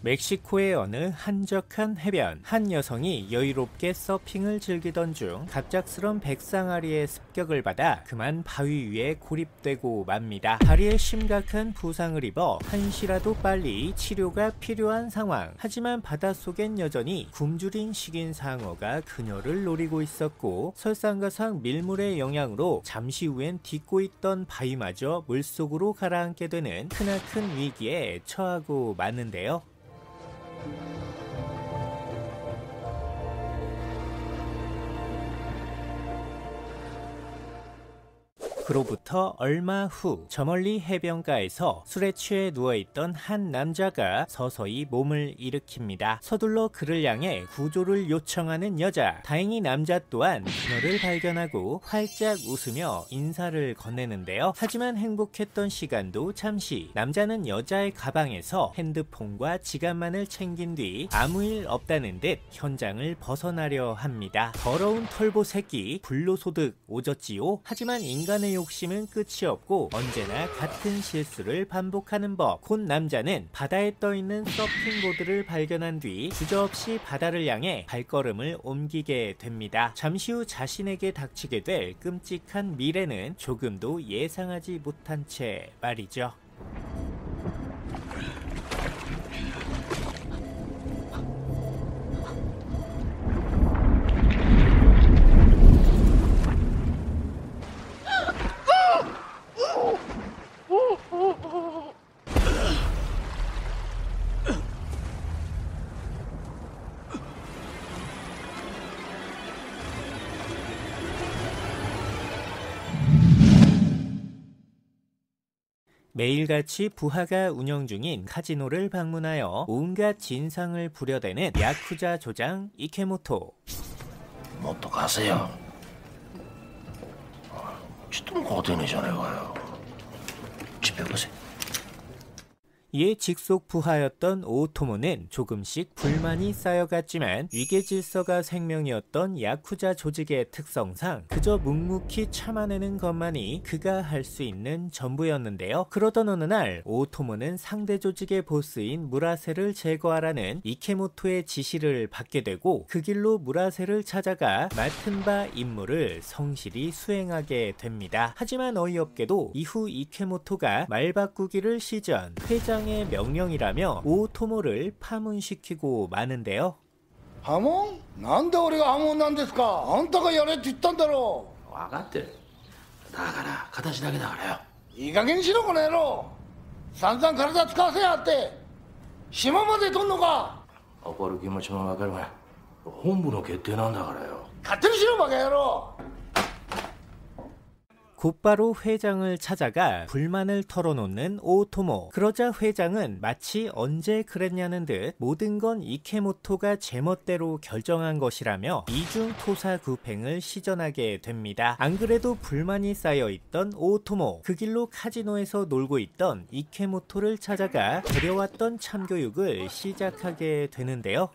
멕시코의 어느 한적한 해변, 한 여성이 여유롭게 서핑을 즐기던 중 갑작스런 백상아리의 습격을 받아 그만 바위 위에 고립되고 맙니다. 다리에 심각한 부상을 입어 한시라도 빨리 치료가 필요한 상황. 하지만 바닷속엔 여전히 굶주린 식인 상어가 그녀를 노리고 있었고, 설상가상 밀물의 영향으로 잠시 후엔 딛고 있던 바위마저 물속으로 가라앉게 되는 크나큰 위기에 처하고 마는데요. 그로부터 얼마 후, 저 멀리 해변가에서 술에 취해 누워있던 한 남자가 서서히 몸을 일으킵니다. 서둘러 그를 향해 구조를 요청하는 여자. 다행히 남자 또한 그녀를 발견하고 활짝 웃으며 인사를 건네는데요. 하지만 행복했던 시간도 잠시. 남자는 여자의 가방에서 핸드폰과 지갑만을 챙긴 뒤 아무 일 없다는 듯 현장을 벗어나려 합니다. 더러운 털보 새끼, 불로소득 오졌지요. 하지만 인간의 욕심은 끝이 없고 언제나 같은 실수를 반복하는 법. 곧 남자는 바다에 떠있는 서핑보드를 발견한 뒤 주저없이 바다를 향해 발걸음을 옮기게 됩니다. 잠시 후 자신에게 닥치게 될 끔찍한 미래는 조금도 예상하지 못한 채 말이죠. 매일같이 부하가 운영 중인 카지노를 방문하여 온갖 진상을 부려대는 야쿠자 조장 이케모토. 어떡하세요? 지금 고대이잖아요. 집에 가세요. 이에 직속 부하였던 오토모는 조금씩 불만이 쌓여갔지만 위계질서가 생명이었던 야쿠자 조직의 특성상 그저 묵묵히 참아내는 것만이 그가 할 수 있는 전부였는데요. 그러던 어느 날 오토모는 상대 조직의 보스인 무라세를 제거하라는 이케모토의 지시를 받게 되고 그 길로 무라세를 찾아가 맡은 바 임무를 성실히 수행하게 됩니다. 하지만 어이없게도 이후 이케모토가 말 바꾸기를 시전, 회장 의 명령이라며 오토모를 파문시키고 마는데요. 파문? なんで俺が破門なんですか? あんたがやれって言ったんだろう。分かってる。だから形だけだからよ。いい加減にしろこの野郎。散々体使わせやがって島まで取んのか。怒る気持ちも分かるが本部の決定なんだからよ。勝手にしろバカ野郎。 곧바로 회장을 찾아가 불만을 털어놓는 오토모. 그러자 회장은 마치 언제 그랬냐는 듯 모든 건 이케모토가 제멋대로 결정한 것이라며 이중토사구팽을 시전하게 됩니다. 안 그래도 불만이 쌓여있던 오토모. 그 길로 카지노에서 놀고 있던 이케모토를 찾아가 데려왔던 참교육을 시작하게 되는데요.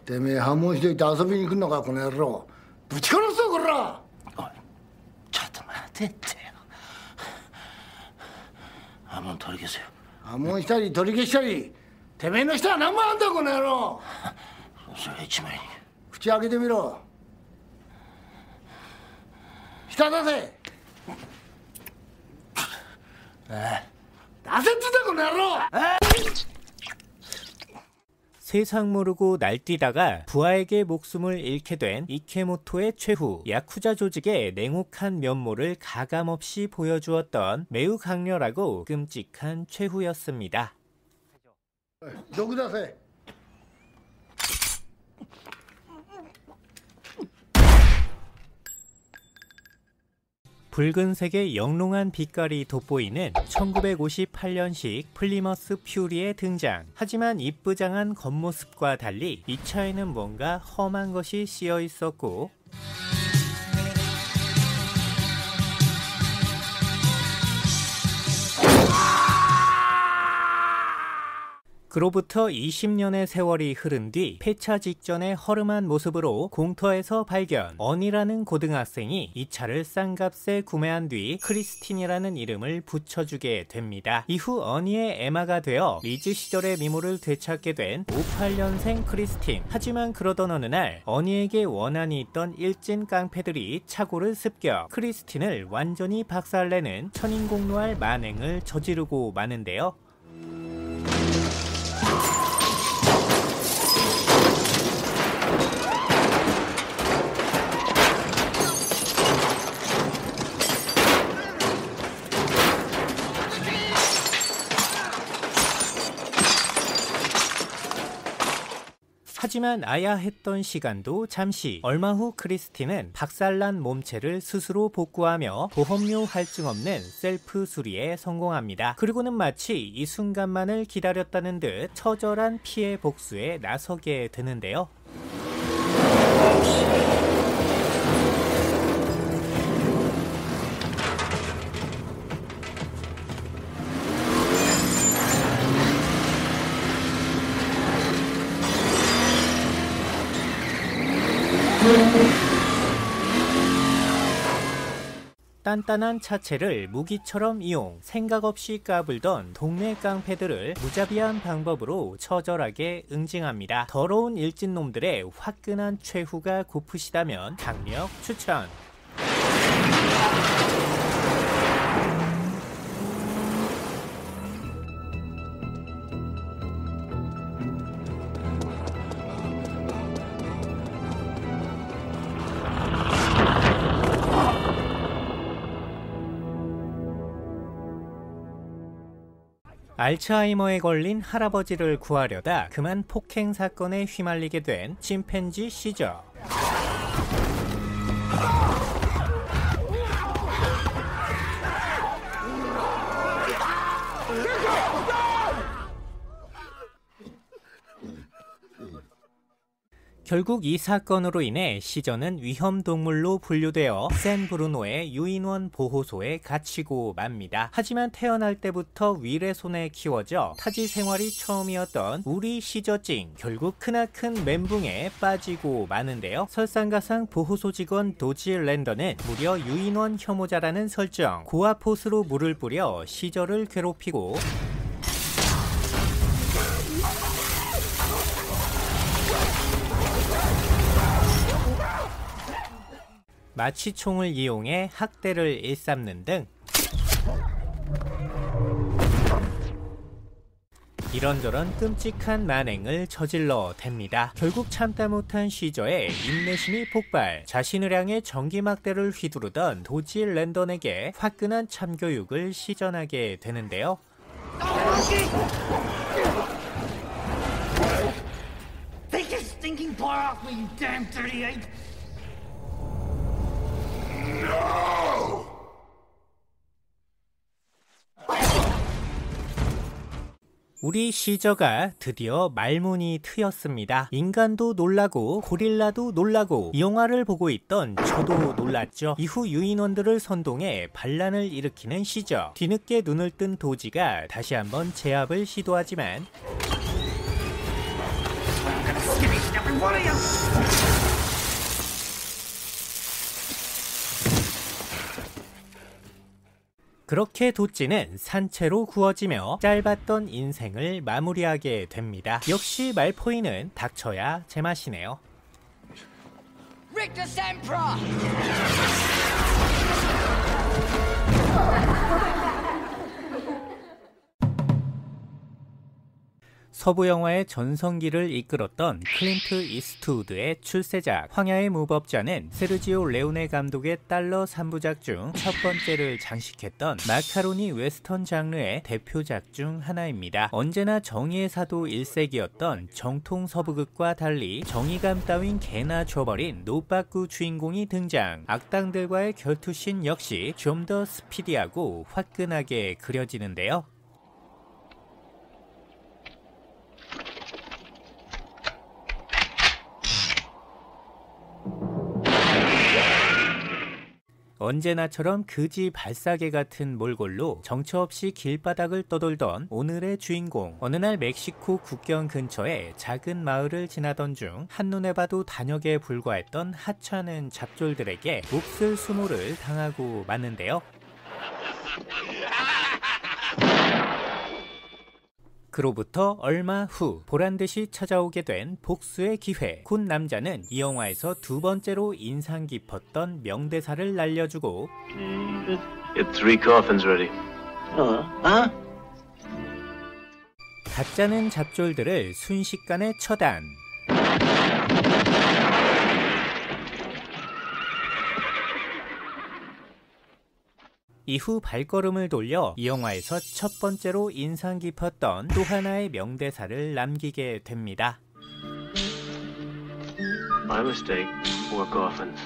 てめえ破門しといて遊びに来んのかこの野郎。ぶち殺すぞこら。 破門取り消せよ。破門したり取り消したりてめえの下は何もあんだこの野郎。それ一枚に口開けてみろ。下出せ。出せって言ったこの野郎。 세상 모르고 날뛰다가 부하에게 목숨을 잃게 된 이케모토의 최후. 야쿠자 조직의 냉혹한 면모를 가감없이 보여주었던 매우 강렬하고 끔찍한 최후였습니다. 붉은색의 영롱한 빛깔이 돋보이는 1958년식 플리머스 퓨리의 등장. 하지만 이쁘장한 겉모습과 달리 이 차에는 뭔가 험한 것이 씌어 있었고 그로부터 20년의 세월이 흐른 뒤 폐차 직전의 허름한 모습으로 공터에서 발견. 언이라는 고등학생이 이 차를 싼 값에 구매한 뒤 크리스틴이라는 이름을 붙여주게 됩니다. 이후 언이의 에마가 되어 리즈 시절의 미모를 되찾게 된 58년생 크리스틴. 하지만 그러던 어느 날 언이에게 원한이 있던 일진 깡패들이 착오를 습격. 크리스틴을 완전히 박살내는 천인공노할 만행을 저지르고 마는데요. 하지만 아야 했던 시간도 잠시. 얼마 후 크리스틴은 박살난 몸체를 스스로 복구하며 보험료 할증 없는 셀프 수리에 성공합니다. 그리고는 마치 이 순간만을 기다렸다는 듯 처절한 피해 복수에 나서게 되는데요. 단단한 차체를 무기처럼 이용. 생각 없이 까불던 동네 깡패들을 무자비한 방법으로 처절하게 응징합니다. 더러운 일진놈들의 화끈한 최후가 고프시다면 강력 추천. 알츠하이머에 걸린 할아버지를 구하려다 그만 폭행 사건에 휘말리게 된 침팬지 시저. 결국 이 사건으로 인해 시저는 위험동물로 분류되어 샌브루노의 유인원 보호소에 갇히고 맙니다. 하지만 태어날 때부터 윌의 손에 키워져 타지 생활이 처음이었던 우리 시저찡, 결국 크나큰 멘붕에 빠지고 마는데요. 설상가상 보호소 직원 도지 랜더는 무려 유인원 혐오자라는 설정. 고압호스로 물을 뿌려 시저를 괴롭히고 마취총을 이용해 학대를 일삼는 등 이런저런 끔찍한 만행을 저질러 댑니다. 결국 참다 못한 시저의 인내심이 폭발. 자신을 향해 전기막대를 휘두르던 도지 랜던에게 화끈한 참교육을 시전하게 되는데요. Take your stinking paw off me, you damn dirty ape! 우리 시저가 드디어 말문이 트였습니다. 인간도 놀라고 고릴라도 놀라고 이 영화를 보고 있던 저도 놀랐죠. 이후 유인원들을 선동해 반란을 일으키는 시저. 뒤늦게 눈을 뜬 도지가 다시 한번 제압을 시도하지만 그렇게 도찌는 산채로 구워지며 짧았던 인생을 마무리하게 됩니다. 역시 말포이는 닥쳐야 제맛이네요. Richter Sempra! 서부 영화의 전성기를 이끌었던 클린트 이스트우드의 출세작 황야의 무법자는 세르지오 레오네 감독의 달러 3부작 중 첫 번째를 장식했던 마카로니 웨스턴 장르의 대표작 중 하나입니다. 언제나 정의의 사도 1세기였던 정통 서부극과 달리 정의감 따윈 개나 줘버린 노빠꾸 주인공이 등장. 악당들과의 결투씬 역시 좀 더 스피디하고 화끈하게 그려지는데요. 언제나처럼 그지 발사계 같은 몰골로 정처 없이 길바닥을 떠돌던 오늘의 주인공. 어느 날 멕시코 국경 근처의 작은 마을을 지나던 중 한눈에 봐도 단역에 불과했던 하찮은 잡졸들에게 몹쓸 수모를 당하고 마는데요. 그로부터 얼마 후 보란듯이 찾아오게 된 복수의 기회. 곧 남자는 이 영화에서 두 번째로 인상 깊었던 명대사를 날려주고 Get 3 coffins ready. 가짜는 잡졸들을 순식간에 처단. 이후 발걸음을 돌려 이 영화에서 첫 번째로 인상 깊었던 또 하나의 명대사를 남기게 됩니다. My mistake. 4 coffins.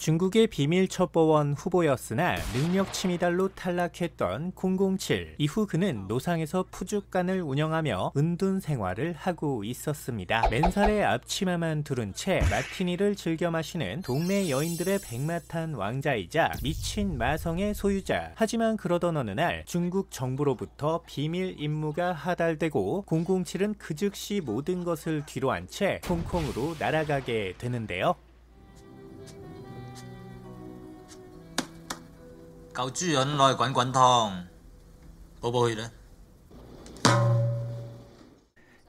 중국의 비밀첩보원 후보였으나 능력치 미달로 탈락했던 007. 이후 그는 노상에서 푸죽간을 운영하며 은둔 생활을 하고 있었습니다. 맨살에 앞치마만 두른 채 마티니를 즐겨 마시는 동네 여인들의 백마탄 왕자이자 미친 마성의 소유자. 하지만 그러던 어느 날 중국 정부로부터 비밀 임무가 하달되고 007은 그 즉시 모든 것을 뒤로한 채 홍콩으로 날아가게 되는데요. 舊豬潤內滾滾湯，補補血啦。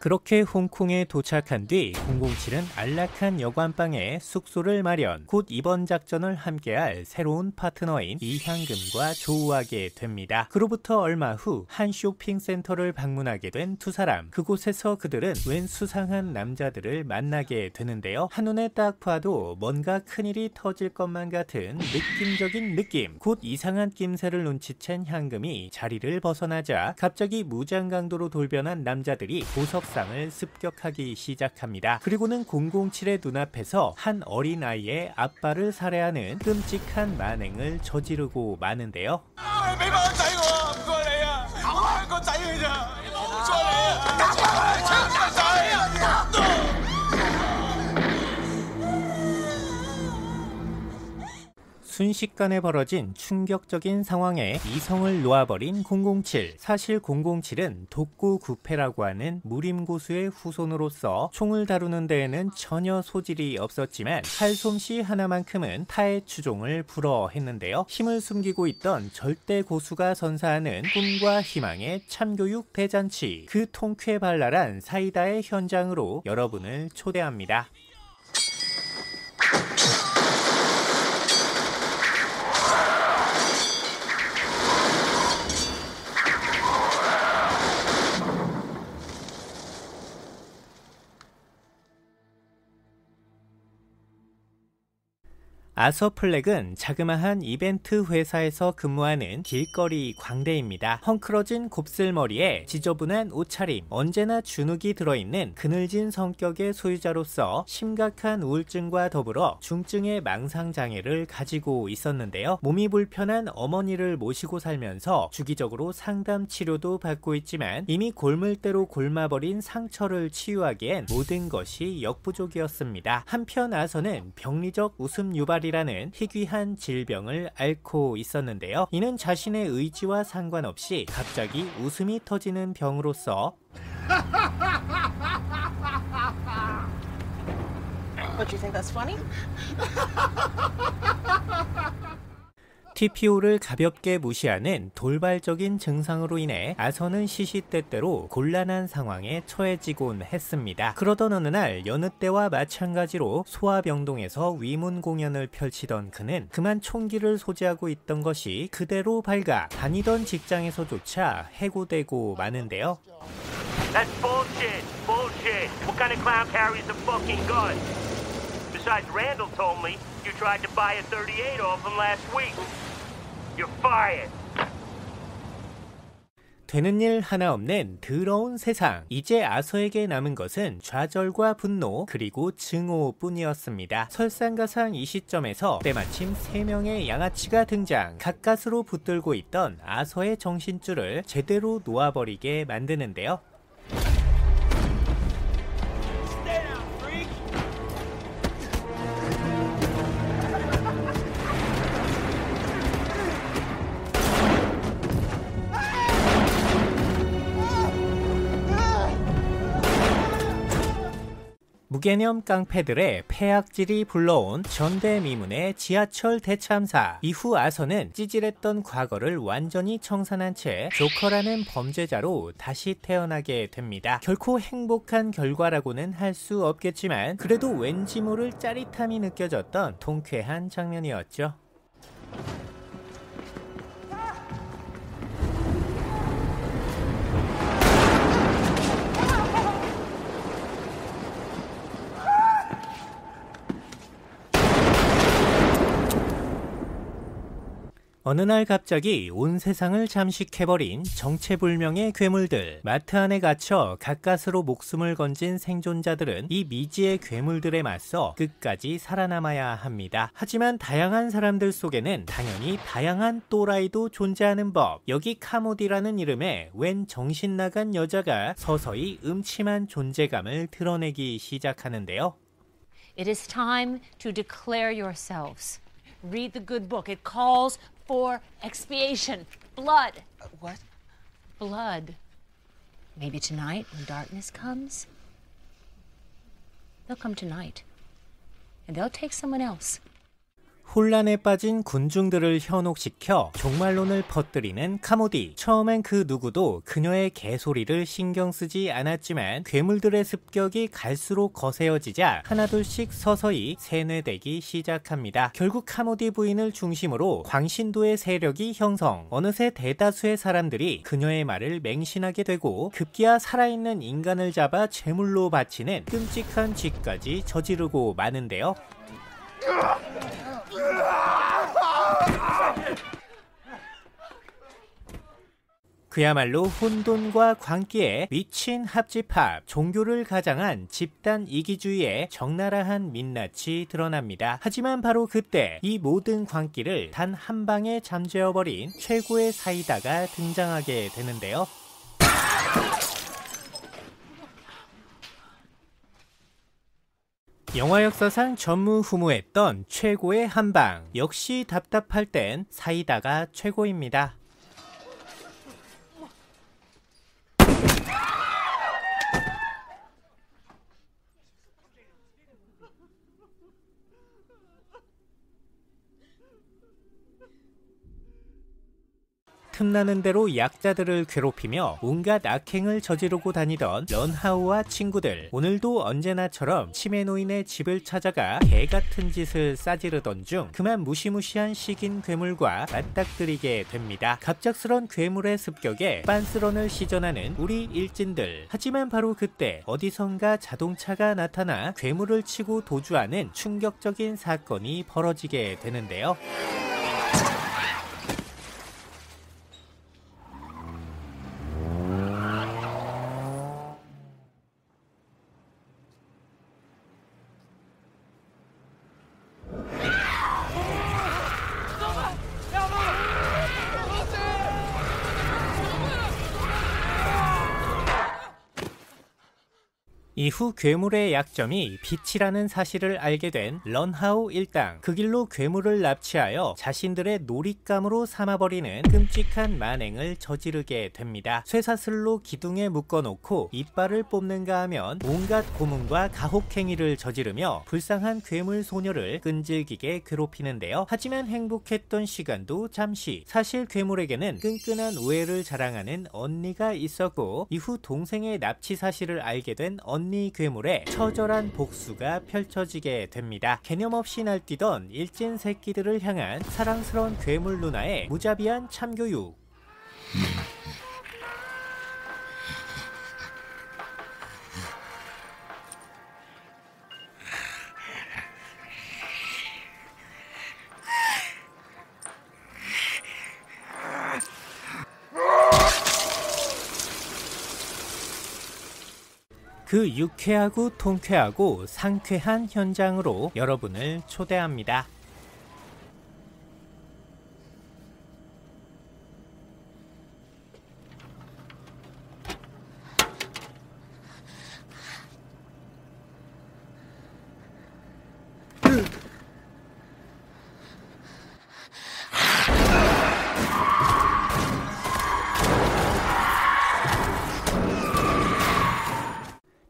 그렇게 홍콩에 도착한 뒤 007은 안락한 여관방에 숙소를 마련. 곧 이번 작전을 함께할 새로운 파트너인 이향금과 조우하게 됩니다. 그로부터 얼마 후 한 쇼핑센터를 방문하게 된 두 사람. 그곳에서 그들은 웬 수상한 남자들을 만나게 되는데요. 한눈에 딱 봐도 뭔가 큰일이 터질 것만 같은 느낌적인 느낌. 곧 이상한 낌새를 눈치챈 향금이 자리를 벗어나자 갑자기 무장강도로 돌변한 남자들이 보석 상을 습격하기 시작합니다. 그리고는 007의 눈앞에서 한 어린아이의 아빠를 살해하는 끔찍한 만행을 저지르고 마는데요. 순식간에 벌어진 충격적인 상황에 이성을 놓아버린 007. 사실 007은 독고구패라고 하는 무림고수의 후손으로서 총을 다루는 데에는 전혀 소질이 없었지만 칼솜씨 하나만큼은 타의 추종을 불허했는데요. 힘을 숨기고 있던 절대 고수가 선사하는 꿈과 희망의 참교육 대잔치. 그 통쾌발랄한 사이다의 현장으로 여러분을 초대합니다. 아서 플렉은 자그마한 이벤트 회사에서 근무하는 길거리 광대입니다. 헝클어진 곱슬머리에 지저분한 옷차림, 언제나 주눅이 들어있는 그늘진 성격의 소유자로서 심각한 우울증과 더불어 중증의 망상장애를 가지고 있었는데요. 몸이 불편한 어머니를 모시고 살면서 주기적으로 상담 치료도 받고 있지만 이미 골물대로 골마버린 상처를 치유하기엔 모든 것이 역부족이었습니다. 한편 아서는 병리적 웃음 유발이라는 희귀한 질병을 앓고 있었는데요. 이는 자신의 의지와 상관없이 갑자기 웃음이 터지는 병으로서 What, you think that's funny? TPO를 가볍게 무시하는 돌발적인 증상으로 인해 아서는 시시때때로 곤란한 상황에 처해지곤 했습니다. 그러던 어느 날 여느 때와 마찬가지로 소아병동에서 위문 공연을 펼치던 그는 그만 총기를 소지하고 있던 것이 그대로 발각. 다니던 직장에서조차 해고되고 마는데요. That's bullshit. Bullshit. What kind of clown carries a fucking gun? Besides, Randall told me you tried to buy a 38 off him last week. You're fired. 되는 일 하나 없는 더러운 세상. 이제 아서에게 남은 것은 좌절과 분노 그리고 증오뿐이었습니다. 설상가상 이 시점에서 때마침 3명의 양아치가 등장. 가까스로 붙들고 있던 아서의 정신줄을 제대로 놓아버리게 만드는데요. 무개념 깡패들의 폐악질이 불러온 전대미문의 지하철 대참사. 이후 아서는 찌질했던 과거를 완전히 청산한 채 조커라는 범죄자로 다시 태어나게 됩니다. 결코 행복한 결과라고는 할 수 없겠지만 그래도 왠지 모를 짜릿함이 느껴졌던 통쾌한 장면이었죠. 어느 날 갑자기 온 세상을 잠식해버린 정체불명의 괴물들. 마트 안에 갇혀 가까스로 목숨을 건진 생존자들은 이 미지의 괴물들에 맞서 끝까지 살아남아야 합니다. 하지만 다양한 사람들 속에는 당연히 다양한 또라이도 존재하는 법. 여기 카모디라는 이름의 웬 정신나간 여자가 서서히 음침한 존재감을 드러내기 시작하는데요. It is time to declare yourselves. Read the good book. It calls for expiation. Blood. What? Blood. Maybe tonight when darkness comes. They'll come tonight. And they'll take someone else. 혼란에 빠진 군중들을 현혹시켜 종말론을 퍼뜨리는 카모디. 처음엔 그 누구도 그녀의 개소리를 신경 쓰지 않았지만 괴물들의 습격이 갈수록 거세어지자 하나둘씩 서서히 세뇌되기 시작합니다. 결국 카모디 부인을 중심으로 광신도의 세력이 형성. 어느새 대다수의 사람들이 그녀의 말을 맹신하게 되고 급기야 살아있는 인간을 잡아 제물로 바치는 끔찍한 짓까지 저지르고 마는데요. 그야말로 혼돈과 광기의 미친 합집합. 종교를 가장한 집단 이기주의의 적나라한 민낯이 드러납니다. 하지만 바로 그때 이 모든 광기를 단 한 방에 잠재워버린 최고의 사이다가 등장하게 되는데요. 영화 역사상 전무후무했던 최고의 한방. 역시 답답할 땐 사이다가 최고입니다. 틈나는 대로 약자들을 괴롭히며 온갖 악행을 저지르고 다니던 런하우와 친구들. 오늘도 언제나처럼 치매 노인의 집을 찾아가 개같은 짓을 싸지르던 중 그만 무시무시한 식인 괴물과 맞닥뜨리게 됩니다. 갑작스런 괴물의 습격에 빤스런을 시전하는 우리 일진들. 하지만 바로 그때 어디선가 자동차가 나타나 괴물을 치고 도주하는 충격적인 사건이 벌어지게 되는데요. 이후 괴물의 약점이 빛이라는 사실을 알게 된 런하우 일당. 그 길로 괴물을 납치하여 자신들의 놀잇감으로 삼아버리는 끔찍한 만행을 저지르게 됩니다. 쇠사슬로 기둥에 묶어놓고 이빨을 뽑는가 하면 온갖 고문과 가혹행위를 저지르며 불쌍한 괴물 소녀를 끈질기게 괴롭히는데요. 하지만 행복했던 시간도 잠시. 사실 괴물에게는 끈끈한 우애를 자랑하는 언니가 있었고 이후 동생의 납치 사실을 알게 된 언니 괴물의 처절한 복수가 펼쳐지게 됩니다. 개념 없이 날뛰던 일진 새끼들을 향한 사랑스러운 괴물 누나의 무자비한 참교육. 그 유쾌하고 통쾌하고 상쾌한 현장으로 여러분을 초대합니다.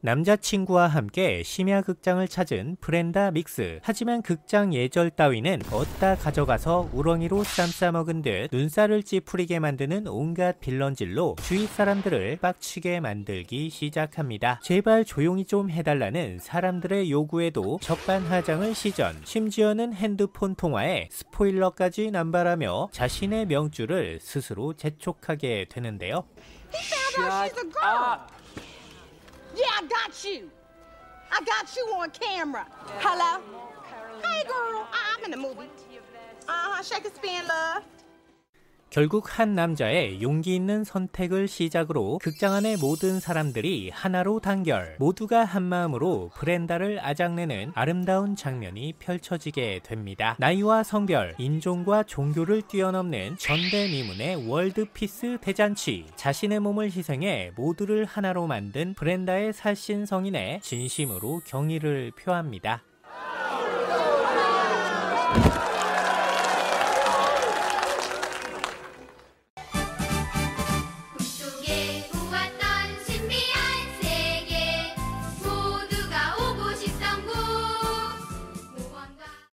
남자친구와 함께 심야극장을 찾은 브렌다 믹스. 하지만 극장 예절 따위는 어디다 가져가서 우렁이로 쌈싸먹은 듯 눈살을 찌푸리게 만드는 온갖 빌런질로 주위 사람들을 빡치게 만들기 시작합니다. 제발 조용히 좀 해달라는 사람들의 요구에도 적반하장을 시전. 심지어는 핸드폰 통화에 스포일러까지 남발하며 자신의 명줄을 스스로 재촉하게 되는데요. Yeah, I got you. I got you on camera. Hello? Hey, girl. I'm in the movie. Shake and spin, love. 결국 한 남자의 용기 있는 선택을 시작으로 극장 안의 모든 사람들이 하나로 단결. 모두가 한마음으로 브렌다를 아작내는 아름다운 장면이 펼쳐지게 됩니다. 나이와 성별, 인종과 종교를 뛰어넘는 전대미문의 월드피스 대잔치. 자신의 몸을 희생해 모두를 하나로 만든 브렌다의 살신성인에 진심으로 경의를 표합니다.